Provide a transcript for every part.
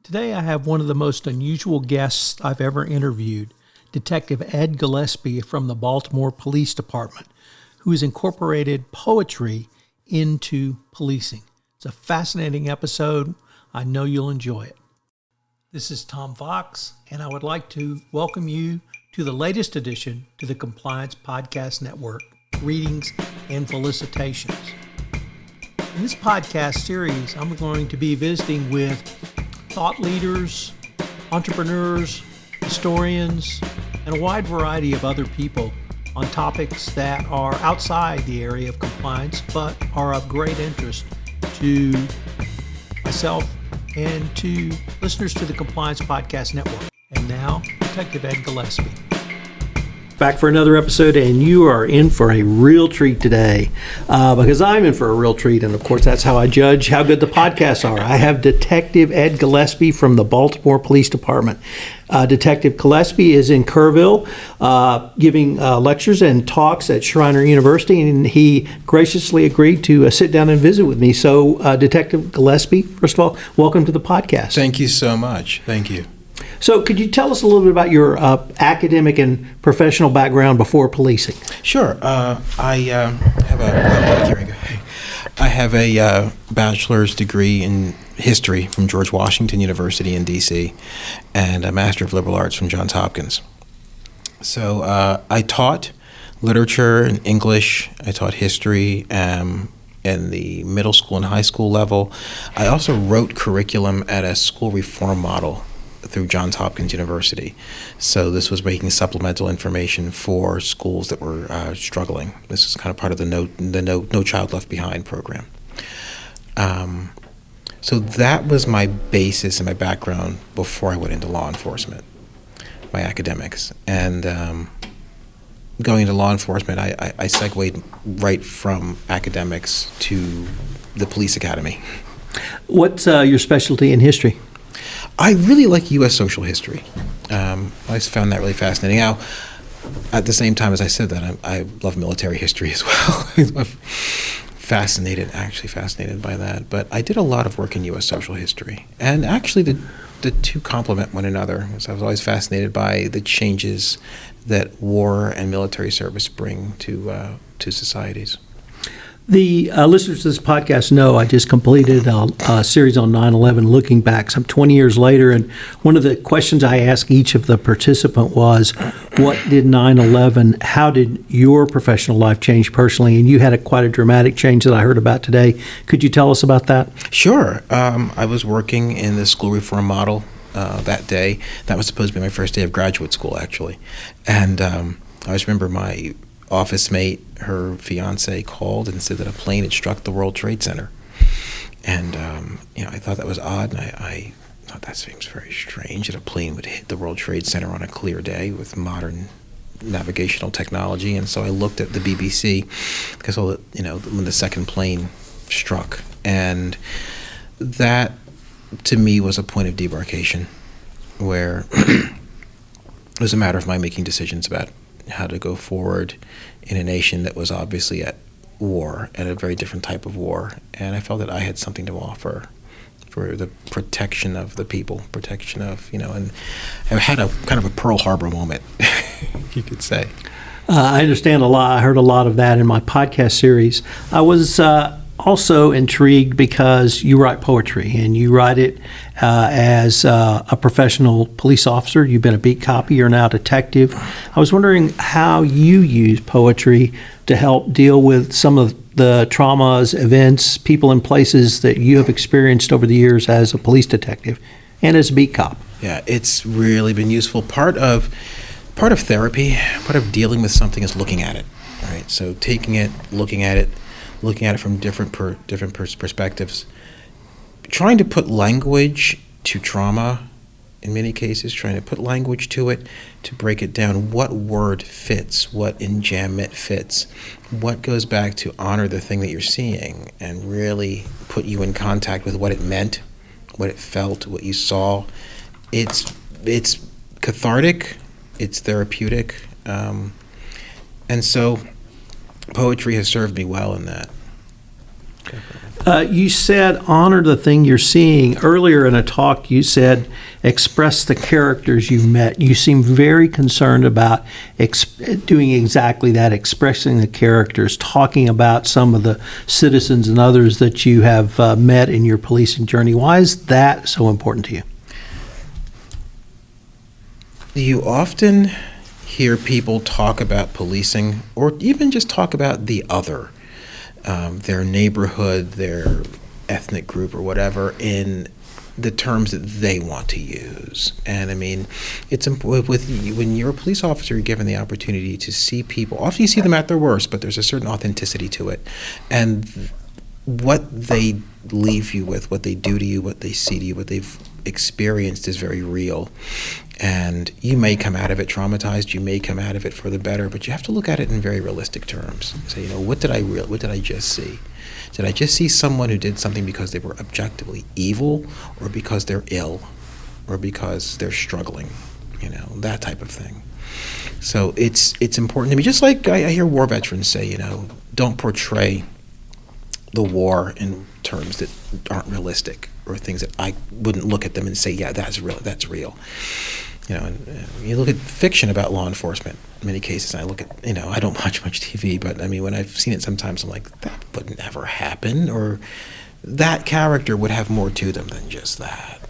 Today I have one of the most unusual guests I've ever interviewed, Detective Ed Gillespie from the Baltimore Police Department, who has incorporated poetry into policing. It's a fascinating episode. I know you'll enjoy it. This is Tom Fox, and I would like to welcome you to the latest addition to the Compliance Podcast Network, Greetings and Felicitations. In this podcast series, I'm going to be visiting with thought leaders, entrepreneurs, historians, and a wide variety of other people on topics that are outside the area of compliance, but are of great interest to myself and to listeners to the Compliance Podcast Network. And now, Detective Ed Gillespie. Back for another episode, and you are in for a real treat today because I'm in for a real treat, and of course that's how I judge how good the podcasts are. I have Detective Ed Gillespie from the Baltimore Police Department. Detective Gillespie is in Kerrville giving lectures and talks at Schreiner University, and he graciously agreed to sit down and visit with me. So Detective Gillespie, first of all, welcome to the podcast. Thank you so much. Thank you. So could you tell us a little bit about your academic and professional background before policing? Sure. I have a bachelor's degree in history from George Washington University in D.C. and a Master of Liberal Arts from Johns Hopkins. So I taught literature and English. I taught history in the middle school and high school level. I also wrote curriculum at a school reform model through Johns Hopkins University. So this was making supplemental information for schools that were struggling. This is kind of part of the No Child Left Behind program. So that was my basis and my background before I went into law enforcement, my academics. And going into law enforcement, I segued right from academics to the police academy. What's your specialty in history? I really like U.S. social history. I always found that really fascinating. Now, at the same time as I said that, I love military history as well. I'm fascinated by that. But I did a lot of work in U.S. social history. And actually, the two complement one another. So I was always fascinated by the changes that war and military service bring to societies. The listeners to this podcast know I just completed a series on 9/11, looking back some 20 years later, and one of the questions I asked each of the participant was, what did 9/11, how did your professional life change personally? And you had quite a dramatic change that I heard about today. Could you tell us about that? Sure. I was working in the school reform model that day. That was supposed to be my first day of graduate school, actually. And I always remember my office mate, her fiance, called and said that a plane had struck the World Trade Center. And, I thought that was odd, and I thought that seems very strange that a plane would hit the World Trade Center on a clear day with modern navigational technology. And so I looked at the BBC because, when the second plane struck. And that, to me, was a point of demarcation where it was a matter of my making decisions about how to go forward in a nation that was obviously at war, and a very different type of war. And I felt that I had something to offer for the protection of the people, and I had a kind of a Pearl Harbor moment, you could say. I understand a lot. I heard a lot of that in my podcast series. I was also intrigued because you write poetry, and you write it as a professional police officer. You've been a beat cop, you're now a detective. I was wondering how you use poetry to help deal with some of the traumas, events, people, and places that you have experienced over the years as a police detective and as a beat cop. Yeah, it's really been useful. Part of therapy, part of dealing with something is looking at it, right? So taking it, looking at it from different perspectives, trying to put language to trauma, in many cases, trying to put language to it, to break it down. What word fits? What enjambment fits? What goes back to honor the thing that you're seeing and really put you in contact with what it meant, what it felt, what you saw. It's cathartic, it's therapeutic, and so poetry has served me well in that. You said honor the thing you're seeing. Earlier in a talk, you said express the characters you met. You seem very concerned about doing exactly that, expressing the characters, talking about some of the citizens and others that you have met in your policing journey. Why is that so important to you? You often hear people talk about policing, or even just talk about the other. Their neighborhood, their ethnic group, or whatever, in the terms that they want to use. And I mean, it's important when you're a police officer, you're given the opportunity to see people. Often you see them at their worst, but there's a certain authenticity to it. And what they leave you with, what they do to you, what they see to you, what they've experienced is very real. And you may come out of it traumatized, you may come out of it for the better, but you have to look at it in very realistic terms. Say, what did I just see? Did I just see someone who did something because they were objectively evil, or because they're ill, or because they're struggling? That type of thing. So it's important to me. Just like I hear war veterans say, don't portray the war in terms that aren't realistic, or things that I wouldn't look at them and say, yeah, that's real. You look at fiction about law enforcement in many cases, and I look at, I don't watch much TV, but I mean, when I've seen it sometimes, I'm like, that would never happen, or that character would have more to them than just that,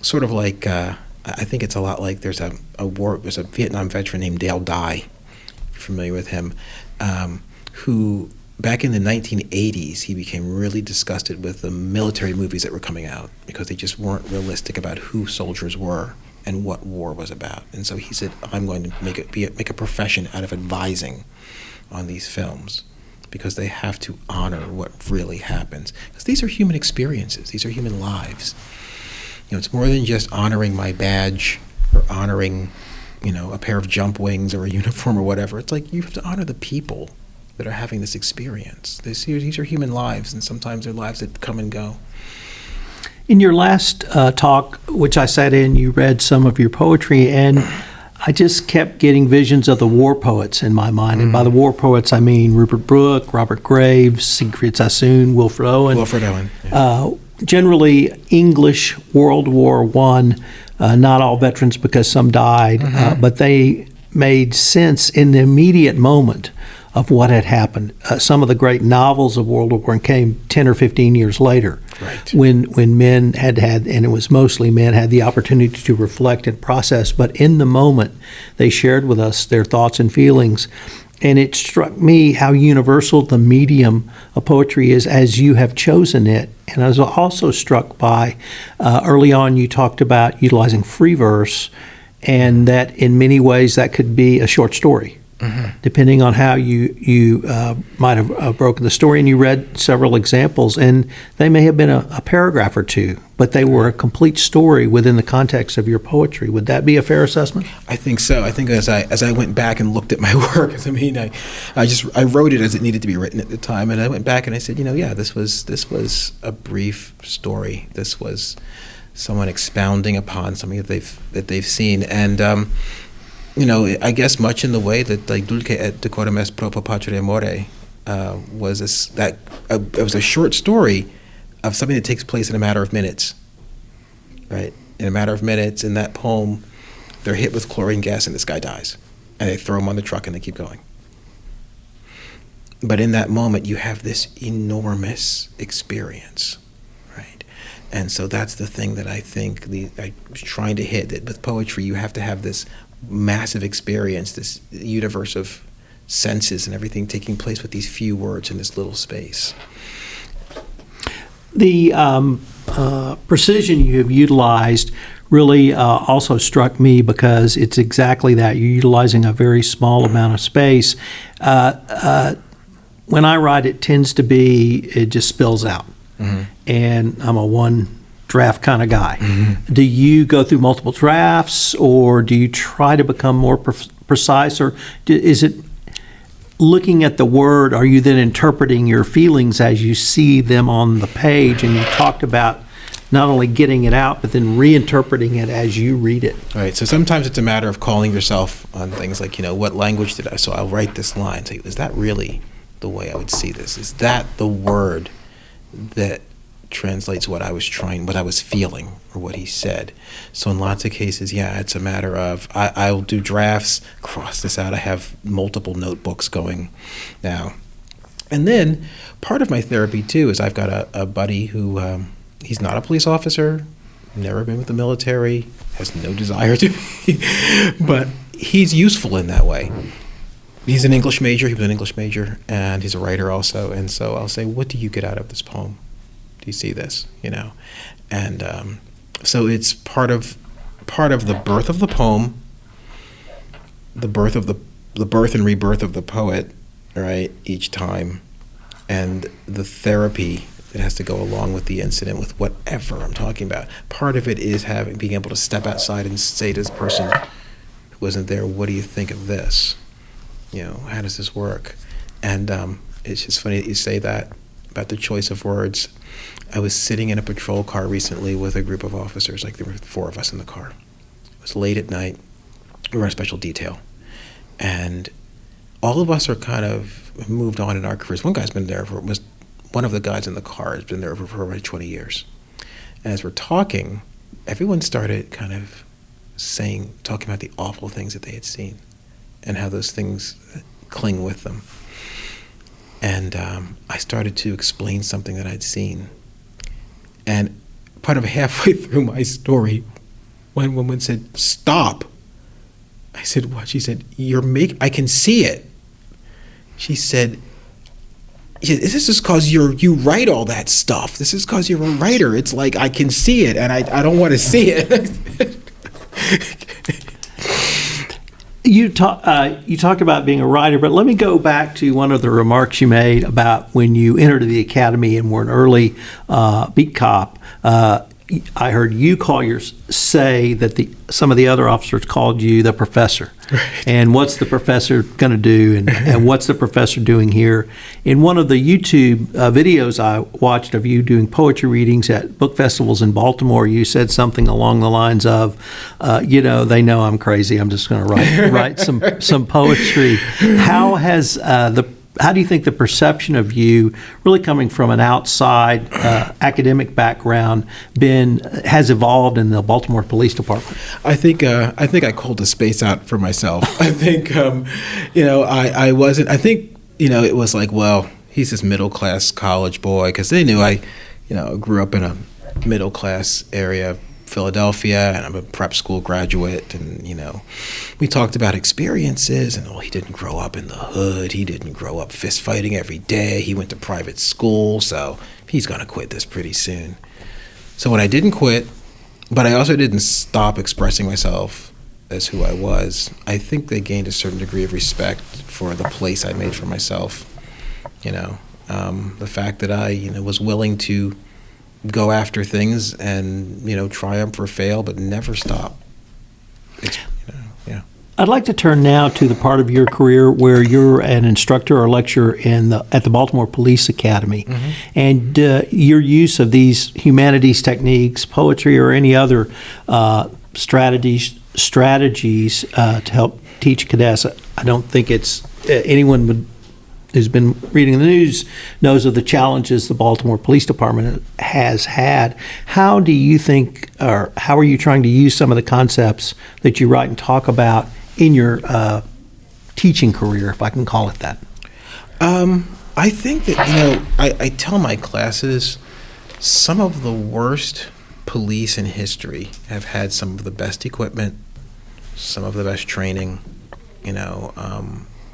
Sort of like, I think it's a lot like there's a Vietnam veteran named Dale Dye, if you're familiar with him, who back in the 1980s, he became really disgusted with the military movies that were coming out because they just weren't realistic about who soldiers were and what war was about. And so he said, I'm going to make a profession out of advising on these films, because they have to honor what really happens. Because these are human experiences. These are human lives. It's more than just honoring my badge or honoring, a pair of jump wings or a uniform or whatever. It's like you have to honor the people that are having this experience. These are human lives, and sometimes they're lives that come and go. In your last talk, which I sat in, you read some of your poetry, and I just kept getting visions of the war poets in my mind. And by the war poets, I mean Rupert Brooke, Robert Graves, Siegfried Sassoon, Wilfred Owen. Yeah. Generally English, World War I, not all veterans because some died, but they made sense in the immediate moment of what had happened. Some of the great novels of World War I came 10 or 15 years later, right, when men had, and it was mostly men, had the opportunity to reflect and process. But in the moment, they shared with us their thoughts and feelings. And it struck me how universal the medium of poetry is as you have chosen it. And I was also struck by, early on you talked about utilizing free verse, and that in many ways that could be a short story. Depending on how you might have broken the story. And you read several examples, and they may have been a paragraph or two, but they were a complete story within the context of your poetry. Would that be a fair assessment? I think so. I think as I went back and looked at my work, I wrote it as it needed to be written at the time, and I went back and I said, this was a brief story. This was someone expounding upon something that they've seen, and I guess much in the way that like Dulce et decorum est pro patria amore was it was a short story of something that takes place in a matter of minutes, right? In a matter of minutes, in that poem, they're hit with chlorine gas and this guy dies, and they throw him on the truck and they keep going. But in that moment, you have this enormous experience, right? And so that's the thing that I think I was trying to hit, that with poetry, you have to have this massive experience, this universe of senses and everything taking place with these few words in this little space. The precision you have utilized really also struck me, because it's exactly that. You're utilizing a very small amount of space. When I write, it tends to be, it just spills out. And I'm a one draft kind of guy. Do you go through multiple drafts, or do you try to become more precise, or is it looking at the word? Are you then interpreting your feelings as you see them on the page? And you talked about not only getting it out, but then reinterpreting it as you read it. Right. So sometimes it's a matter of calling yourself on things like, what language did I? So I'll write this line. Say, is that really the way I would see this? Is that the word that translates what I was feeling, or what he said? So in lots of cases, yeah, it's a matter of I'll do drafts, cross this out. I have multiple notebooks going now. And then part of my therapy too is I've got a buddy who he's not a police officer, never been with the military, has no desire to be, but he's useful in that way. He's an English major. He was an English major, and he's a writer also. And so I'll say, "What do you get out of this poem? Do you see this?" And so it's part of the birth of the poem, the birth and rebirth of the poet, right? Each time, and the therapy that has to go along with the incident, with whatever I'm talking about. Part of it is being able to step outside and say to this person who wasn't there, "What do you think of this? How does this work?" And it's just funny that you say that about the choice of words. I was sitting in a patrol car recently with a group of officers, like there were 4 of us in the car. It was late at night. We were on a special detail. And all of us are kind of moved on in our careers. One guy's been there one of the guys in the car has been there for already 20 years. And as we're talking, everyone started kind of talking about the awful things that they had seen and how those things cling with them. And I started to explain something that I'd seen. And part of halfway through my story, one woman said, "Stop." I said, "What?" She said, I can see it." She said, "This is because you write all that stuff. This is because you're a writer. It's like I can see it, and I don't want to see it." You talk about being a writer, but let me go back to one of the remarks you made about when you entered the academy and were an early beat cop. I heard you say that some of the other officers called you the professor. Right. And what's the professor going to do, and what's the professor doing here? In one of the YouTube videos I watched of you doing poetry readings at book festivals in Baltimore, you said something along the lines of, they know I'm crazy. I'm just going to write some poetry. How do you think the perception of you, really coming from an outside academic background, has evolved in the Baltimore Police Department? I think I called the space out for myself. I think I wasn't. I think it was like, well, he's this middle class college boy, because they knew I grew up in a middle class area, Philadelphia, and I'm a prep school graduate, and we talked about experiences, and he didn't grow up in the hood, he didn't grow up fist fighting every day, he went to private school, so he's going to quit this pretty soon. So when I didn't quit, but I also didn't stop expressing myself as who I was, I think they gained a certain degree of respect for the place I made for myself. The fact that I was willing to go after things and triumph or fail, but never stop. Yeah. I'd like to turn now to the part of your career where you're an instructor or lecturer at the Baltimore Police Academy, mm-hmm. and your use of these humanities techniques, poetry, or any other strategies to help teach cadets. I don't think it's anyone who's been reading the news knows of the challenges the Baltimore Police Department has had. How do you think, or how are you trying to use some of the concepts that you write and talk about in your teaching career, if I can call it that? I think that, I tell my classes some of the worst police in history have had some of the best equipment, some of the best training,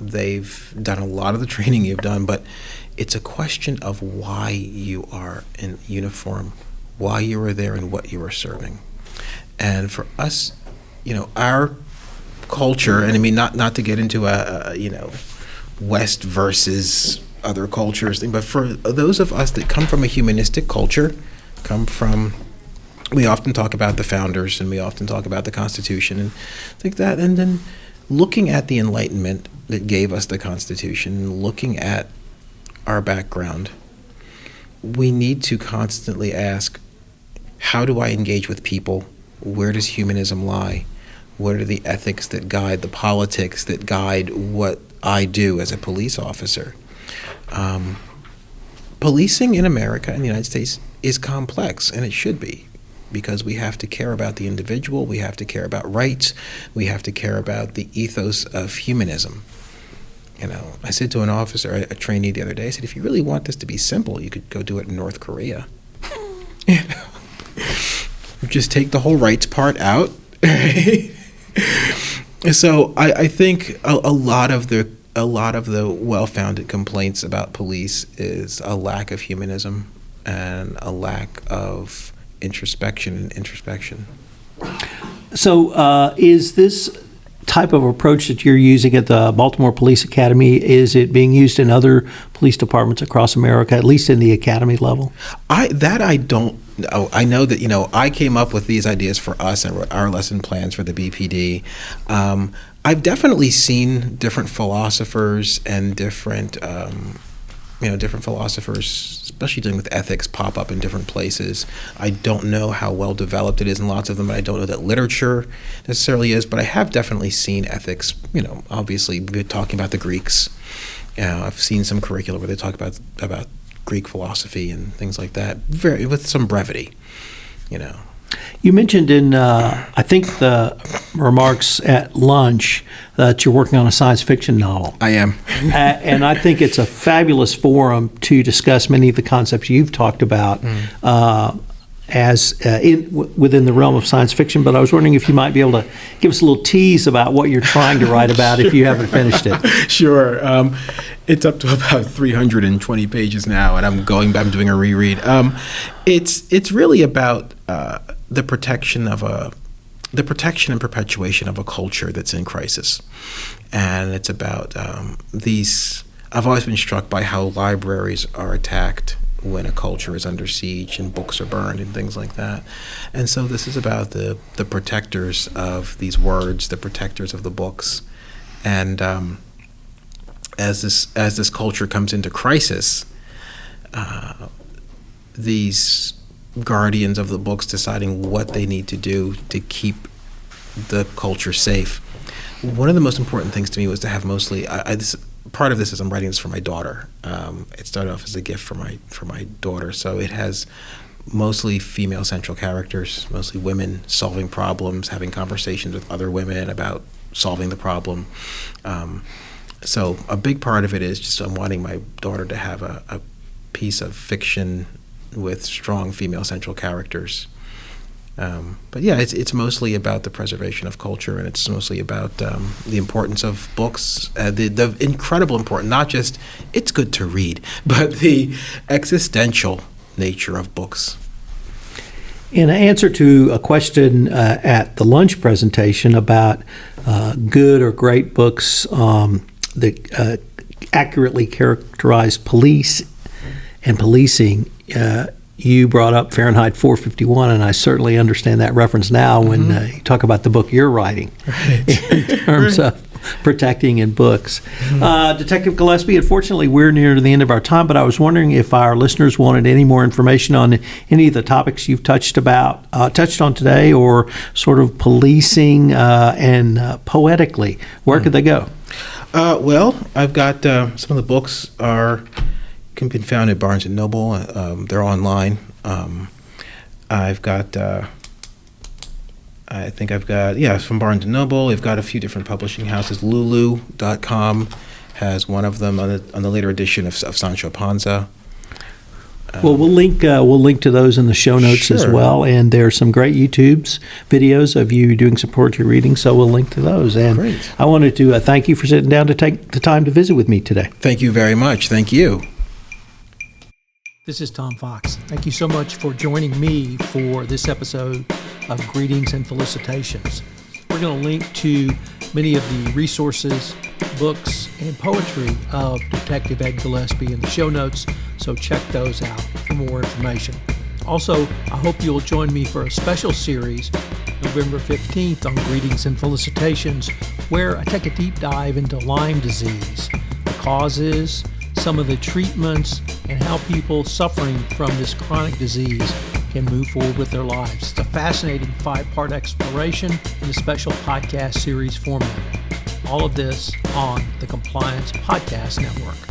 they've done a lot of the training you've done, but it's a question of why you are in uniform, why you are there, and what you are serving. And for us, our culture, and I mean not to get into a West versus other cultures thing, but for those of us that come from a humanistic culture, we often talk about the founders, and we often talk about the Constitution and like that, and then looking at the Enlightenment that gave us the Constitution, looking at our background, we need to constantly ask, how do I engage with people? Where does humanism lie? What are the ethics that guide the politics that guide what I do as a police officer? Policing in America and the United States is complex, and it should be, because we have to care about the individual, we have to care about rights, we have to care about the ethos of humanism. I said to an officer, a trainee the other day, I said, if you really want this to be simple, you could go do it in North Korea. Just take the whole rights part out. So I think a lot of the well-founded complaints about police is a lack of humanism and a lack of introspection. So is this type of approach that you're using at the Baltimore Police Academy, is it being used in other police departments across America, at least in the academy level? I don't know. I know that, I came up with these ideas for us and our lesson plans for the BPD. I've definitely seen different philosophers and different philosophers, especially dealing with ethics, pop up in different places. I don't know how well developed it is in lots of them, and I don't know that literature necessarily is, but I have definitely seen ethics, obviously we're talking about the Greeks. I've seen some curricula where they talk about Greek philosophy and things like that, with some brevity, You mentioned in, I think, the remarks at lunch that you're working on a science fiction novel. I am. And I think it's a fabulous forum to discuss many of the concepts you've talked about within the realm of science fiction. But I was wondering if you might be able to give us a little tease about what you're trying to write about if you haven't finished it. Sure. It's up to about 320 pages now, and I'm doing a reread. It's really about the protection and perpetuation of a culture that's in crisis, and it's about I've always been struck by how libraries are attacked when a culture is under siege and books are burned and things like that. And so this is about the protectors of these words, the protectors of the books, and as this culture comes into crisis, these guardians of the books deciding what they need to do to keep the culture safe. One of the most important things to me was to have mostly part of this is I'm writing this for my daughter. It started off as a gift for my daughter, so it has mostly female central characters, mostly women solving problems, having conversations with other women about solving the problem. So a big part of it is just I'm wanting my daughter to have a piece of fiction with strong female central characters. But yeah, it's mostly about the preservation of culture, and it's mostly about the importance of books, the incredible importance, not just it's good to read, but the existential nature of books. In answer to a question at the lunch presentation about good or great books that accurately characterize police and policing, you brought up Fahrenheit 451, and I certainly understand that reference now when you talk about the book you're writing in terms of protecting in books. Detective Gillespie, unfortunately, we're near the end of our time, but I was wondering if our listeners wanted any more information on any of the topics you've touched on today, or sort of policing and poetically. Where could they go? Well, I've got some of the books can be found at Barnes & Noble. They're online. I've got, from Barnes & Noble. I've got a few different publishing houses. Lulu.com has one of them on the later edition of Sancho Panza. Well, we'll link to those in the show notes as well, and there's some great videos of you doing some poetry reading, so we'll link to those. And great. I wanted to thank you for sitting down to take the time to visit with me today. Thank you very much. Thank you. This is Tom Fox. Thank you so much for joining me for this episode of Greetings and Felicitations. We're going to link to many of the resources, books, and poetry of Detective Ed Gillespie in the show notes, so check those out for more information. Also, I hope you'll join me for a special series November 15th on Greetings and Felicitations, where I take a deep dive into Lyme disease, the causes, some of the treatments, and how people suffering from this chronic disease can move forward with their lives. It's a fascinating 5-part exploration in a special podcast series format. All of this on the Compliance Podcast Network.